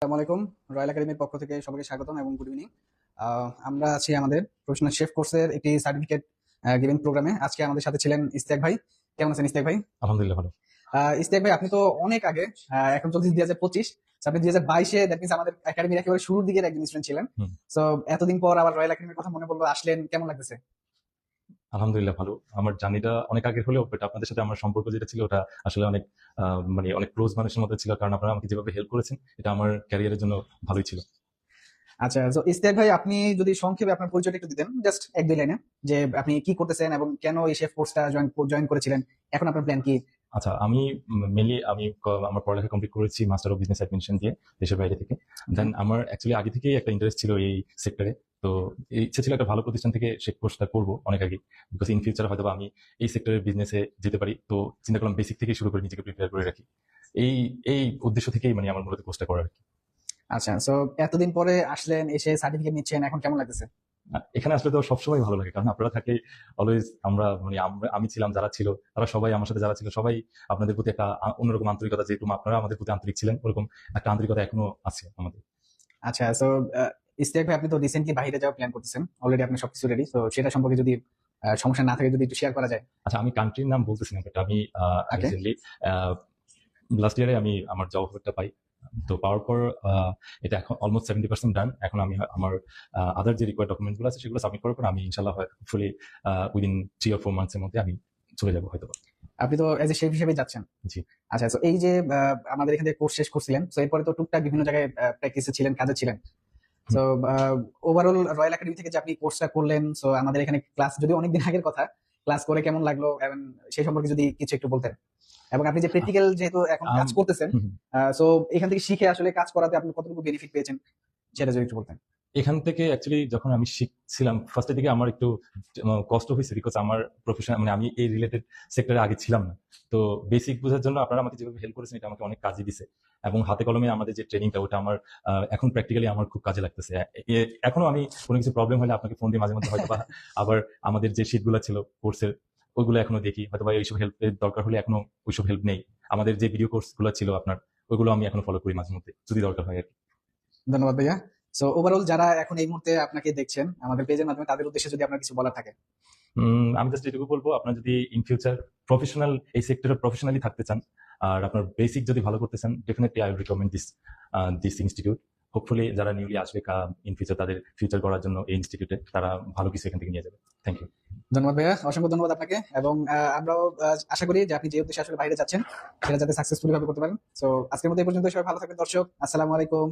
আসসালামু আলাইকুম। রয়্যাল একাডেমির পক্ষ থেকে সবাইকে স্বাগতম এবং গুড ইভিনিং। আমরা আছি আমাদের প্রফেশনাল শেফ কোর্সের একটি সার্টিফিকেট গিভিং প্রোগ্রামে। আজকে আমাদের সাথে ছিলেন ইস্তিয়াক ভাই। কেমন আছেন ইস্তিয়াক ভাই? আলহামদুলিল্লাহ ভালো। ইস্তিয়াক ভাই, আপনি তো অনেক আগে, এখন চলছে 2025, আপনি 2022-এ দ্যাট মিনস আমাদের একাডেমির একেবারে শুরুর দিকের একজন স্টুডেন্ট ছিলেন। হুম, সো এতদিন পর আবার রয়্যাল একাডেমির কথা মনে পড়লো, আসলেন, কেমন লাগতেছে? আলহামদুলিল্লাহ ভালো। আমার জার্নিটা অনেক আগের হলেও বাট আপনাদের সাথে আমার সম্পর্ক যেটা ছিল ওটা আসলে অনেক মানে অনেক ক্লোজ মানুষের মধ্যে ছিল, কারণ আপনারা আমাকে যেভাবে হেল্প করেছেন এটা আমার ক্যারিয়ারের জন্য ভালোই ছিল। আচ্ছা, তো ইস্তিয়াক ভাই, আপনি যদি সংক্ষেপে আপনার পরিচয়টা একটু দিতেন, জাস্ট এক দুই লাইনে, যে আপনি কি করতেছেন এবং কেন এই শেফ কোর্সটা জয়েন করেছিলেন, এখন আপনার প্ল্যান কি? আচ্ছা, আমি মেনলি আমার পড়ালেখা কমপ্লিট করেছি মাস্টার অফ বিজনেস অ্যাডমিনিস্ট্রেশন দিয়ে দেশের বাইরে থেকে। দেন আমার অ্যাকচুয়ালি আগে থেকেই একটা ইন্টারেস্ট ছিল এই সেক্টরে। তো এই ইচ্ছে ছিল একটা ভালো প্রতিষ্ঠান থেকে শেখ কোর্সটা করবো অনেক আগে, বিকজ ইন ফিউচার হয়তো বা আমি এই সেক্টরের বিজনেসে যেতে পারি। তো চিন্তা করলাম বেসিক থেকে শুরু করে নিজেকে প্রিপেয়ার করে রাখি। এই এই উদ্দেশ্য থেকেই মানে আমার মূলত কোর্সটা করার আর কি। আচ্ছা, সো এতদিন পরে আসলেন, এসে সার্টিফিকেট নিচ্ছেন, এখন কেমন লাগতেছে? এখানে আসলে তো সবসময় ভালো লাগে, কারণ আপনারা থাকলে অলওয়েজ আমরা মানে আমি ছিলাম, যারা ছিল তারা সবাই আমার সাথে, যারা ছিল সবাই আপনাদের প্রতি একটা অন্যরকম আন্তরিকতা, যেরকম আপনারা আমাদের প্রতি আন্তরিক ছিলেন ওরকম একটা আন্তরিকতা এখনো আছে আমাদের। আচ্ছা, সো ইস্তিয়াক ভাই, আপনি তো রিসেন্টলি বাইরে যাওয়ার প্ল্যান করতেছেন, অলরেডি আপনি সবকিছু রেডি, তো সেটা সম্পর্কে যদি সমস্যা না থাকে যদি একটু শেয়ার করা যায়। আচ্ছা, আমি কান্ট্রির নাম বলতেছি না, বাট আমি ওকে। রিসেন্টলি লাস্ট ইয়ারে আমি আমার জব অফারটা পাই। তো পাওয়ার পর এটা এখন অলমোস্ট 70% ডান। এখন আমি আমার আদার যে রিকোয়ার্ড ডকুমেন্ট গুলো আছে সেগুলো সাবমিট করার পর আমি ইনশাল্লাহ হোপফুলি উইদিন 3 or 4 মান্থস এর মধ্যে আমি চলে যাবো হয়তো। আপনি তো এজ এ শেফ হিসেবে যাচ্ছেন। জি। আচ্ছা, তো এই যে আমাদের এখান থেকে কোর্স শেষ করছিলেন, তো এরপরে তো টুকটাক বিভিন্ন জায়গায় প্র্যাকটিসে ছিলেন, কাজে ছিলেন। হুম। তো ওভারঅল রয়্যাল একাডেমি থেকে যে আপনি কোর্সটা করলেন, সো আমাদের এখানে ক্লাস, যদি অনেকদিন আগের কথা, ক্লাস করে কেমন লাগলো এবং সেই সম্পর্কে যদি কিছু একটু বলতেন, এবং আপনি যে প্র্যাকটিক্যাল যেহেতু এখন কাজ আম- করতেছেন, হুম, হুম। সো এখান থেকে শিখে আসলে কাজ করাতে আপনি কতটুকু বেনিফিট পেয়েছেন, সেটা যদি একটু বলতেন। এখান থেকে অ্যাকচুয়ালি যখন আমি শিখছিলাম ফার্স্টের দিকে আমার একটু কষ্ট হয়েছে, বিকজ আমার প্রফেশন মানে আমি এই রিলেটেড সেক্টরে আগে ছিলাম না। তো বেসিক বোঝার জন্য আপনারা আমাকে যেভাবে হেল্প করেছেন এটা আমাকে অনেক কাজে দিছে, এবং হাতে কলমে আমাদের যে ট্রেনিংটা ওটা আমার এখন প্র্যাকটিক্যালি আমার খুব কাজে লাগতেছে। এখনো আমি কোনো কিছু প্রবলেম হলে আপনাকে ফোন দিয়ে মাঝে মধ্যে হয়তো বা আবার আমাদের যে শিটগুলো ছিল কোর্সের ওইগুলো এখনো দেখি, হয়তো বা এইসব হেল্পের দরকার হলে এখনো ওইসব হেল্প নেই। আমাদের যে ভিডিও কোর্সগুলো ছিল আপনার ওইগুলো আমি এখনো ফলো করি মাঝে মধ্যে যদি দরকার হয় আর কি। ধন্যবাদ ভাইয়া। সো ওভারঅল যারা এখন এই মুহূর্তে আপনাকে দেখছেন আমাদের পেজের মাধ্যমে, তাদের উদ্দেশ্যে যদি আপনার কিছু বলার থাকে। আমি জাস্ট এটুকু বলবো, আপনার যদি ইন ফিউচার প্রফেশনাল এই সেক্টরে প্রফেশনালি থাকতে চান আর আপনার বেসিক যদি ভালো করতে চান, definitely I will recommend this institute. Hopefully যারা নিউলি আসবে ইন ফিউচার তাদের ফিউচার করার জন্য এই ইনস্টিটিউটে তারা ভালো কিছু এখান থেকে নিয়ে যাবে। Thank you. ধন্যবাদ ভাইয়া, অসংখ্য ধন্যবাদ আপনাকে। এবং আমরাও আশা করি যে আপনি যে উদ্দেশ্যে আসলে বাইরে যাচ্ছেন সেটা যাতে সাকসেসফুলি ভাবে করতে পারেন। তো আজকের মতো এই পর্যন্ত, সবাই ভালো থাকবেন দর্শক। আসসালামু আলাইকুম।